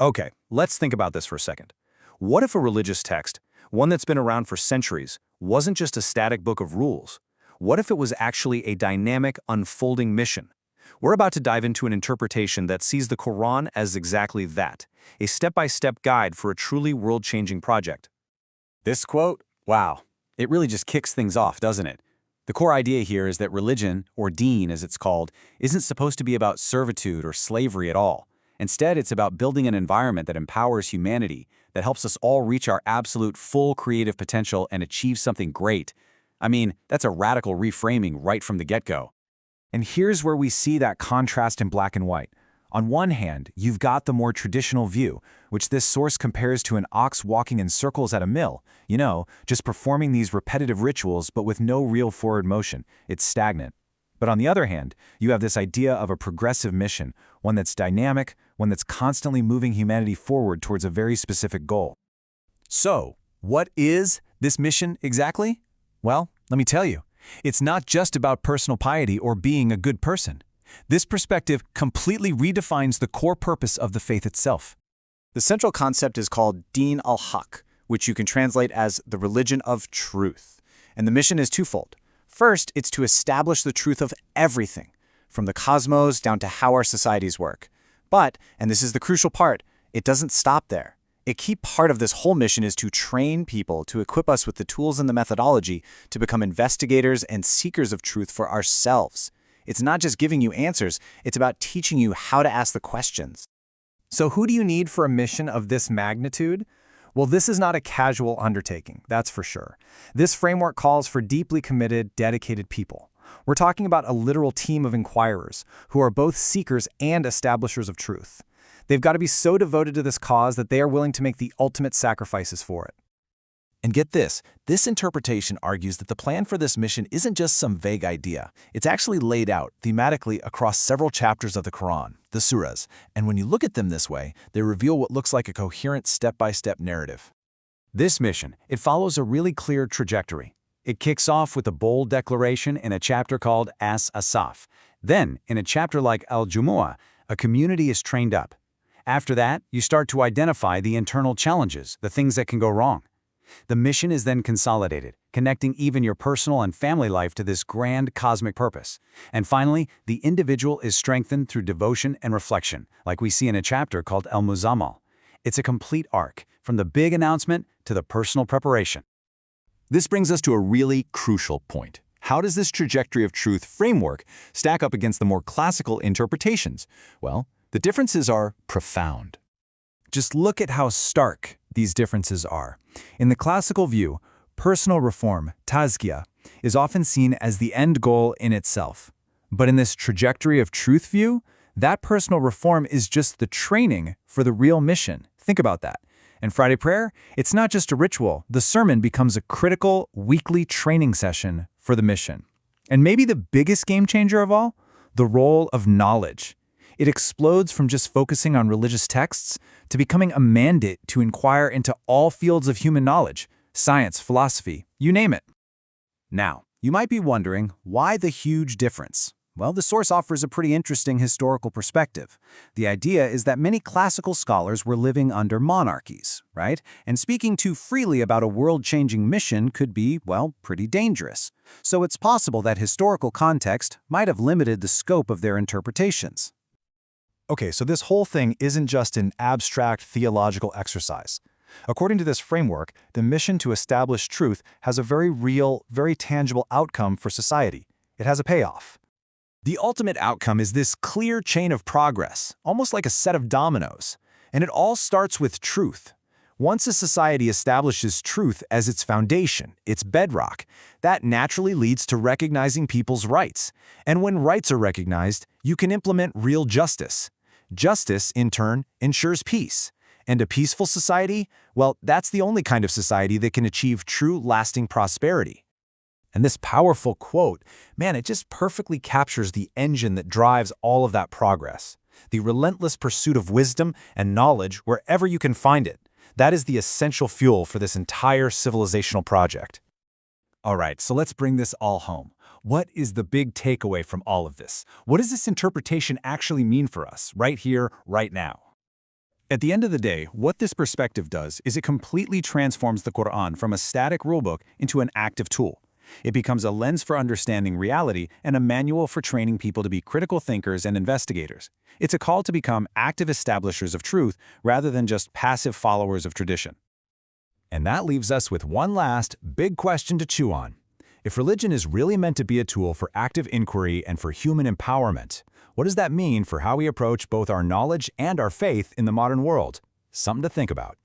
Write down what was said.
Okay, let's think about this for a second. What if a religious text, one that's been around for centuries, wasn't just a static book of rules? What if it was actually a dynamic, unfolding mission? We're about to dive into an interpretation that sees the Quran as exactly that, a step-by-step guide for a truly world-changing project. This quote, wow, it really just kicks things off, doesn't it? The core idea here is that religion, or deen as it's called, isn't supposed to be about servitude or slavery at all. Instead, it's about building an environment that empowers humanity, that helps us all reach our absolute full creative potential and achieve something great. I mean, that's a radical reframing right from the get-go. And here's where we see that contrast in black and white. On one hand, you've got the more traditional view, which this source compares to an ox walking in circles at a mill, just performing these repetitive rituals but with no real forward motion. It's stagnant. But on the other hand, you have this idea of a progressive mission, one that's dynamic, one that's constantly moving humanity forward towards a very specific goal. So, what is this mission exactly? Well, let me tell you. It's not just about personal piety or being a good person. This perspective completely redefines the core purpose of the faith itself. The central concept is called Deen al-Haq, which you can translate as the religion of truth. And the mission is twofold. First, it's to establish the truth of everything, from the cosmos down to how our societies work. But, and this is the crucial part, it doesn't stop there. A key part of this whole mission is to train people, to equip us with the tools and the methodology to become investigators and seekers of truth for ourselves. It's not just giving you answers, it's about teaching you how to ask the questions. So who do you need for a mission of this magnitude? Well, this is not a casual undertaking, that's for sure. This framework calls for deeply committed, dedicated people. We're talking about a literal team of inquirers who are both seekers and establishers of truth. They've got to be so devoted to this cause that they are willing to make the ultimate sacrifices for it. And get this interpretation argues that the plan for this mission isn't just some vague idea. It's actually laid out thematically across several chapters of the Quran, the surahs, and when you look at them this way, they reveal what looks like a coherent step-by-step narrative. This mission, it follows a really clear trajectory. It kicks off with a bold declaration in a chapter called As-Asaf. Then, in a chapter like Al-Jumu'ah, a community is trained up. After that, you start to identify the internal challenges, the things that can go wrong. The mission is then consolidated, connecting even your personal and family life to this grand cosmic purpose. And finally, the individual is strengthened through devotion and reflection, like we see in a chapter called Al-Muzammal. It's a complete arc, from the big announcement to the personal preparation. This brings us to a really crucial point. How does this trajectory of truth framework stack up against the more classical interpretations? Well, the differences are profound. Just look at how stark these differences are. In the classical view, personal reform, tazkiyah, is often seen as the end goal in itself. But in this trajectory of truth view, that personal reform is just the training for the real mission. Think about that. In Friday prayer, it's not just a ritual. The sermon becomes a critical weekly training session for the mission. And maybe the biggest game changer of all, the role of knowledge. It explodes from just focusing on religious texts to becoming a mandate to inquire into all fields of human knowledge, science, philosophy, you name it. Now, you might be wondering, why the huge difference? Well, the source offers a pretty interesting historical perspective. The idea is that many classical scholars were living under monarchies, right? And speaking too freely about a world-changing mission could be, well, pretty dangerous. So it's possible that historical context might have limited the scope of their interpretations. Okay, so this whole thing isn't just an abstract theological exercise. According to this framework, the mission to establish truth has a very real, very tangible outcome for society. It has a payoff. The ultimate outcome is this clear chain of progress, almost like a set of dominoes. And it all starts with truth. Once a society establishes truth as its foundation, its bedrock, that naturally leads to recognizing people's rights. And when rights are recognized, you can implement real justice. Justice, in turn, ensures peace. And a peaceful society, well, that's the only kind of society that can achieve true, lasting prosperity. And this powerful quote, man, it just perfectly captures the engine that drives all of that progress. The relentless pursuit of wisdom and knowledge wherever you can find it. That is the essential fuel for this entire civilizational project. All right, so let's bring this all home. What is the big takeaway from all of this? What does this interpretation actually mean for us, right here, right now? At the end of the day, what this perspective does is it completely transforms the Quran from a static rulebook into an active tool. It becomes a lens for understanding reality and a manual for training people to be critical thinkers and investigators. It's a call to become active establishers of truth rather than just passive followers of tradition. And that leaves us with one last, big question to chew on. If religion is really meant to be a tool for active inquiry and for human empowerment, what does that mean for how we approach both our knowledge and our faith in the modern world? Something to think about.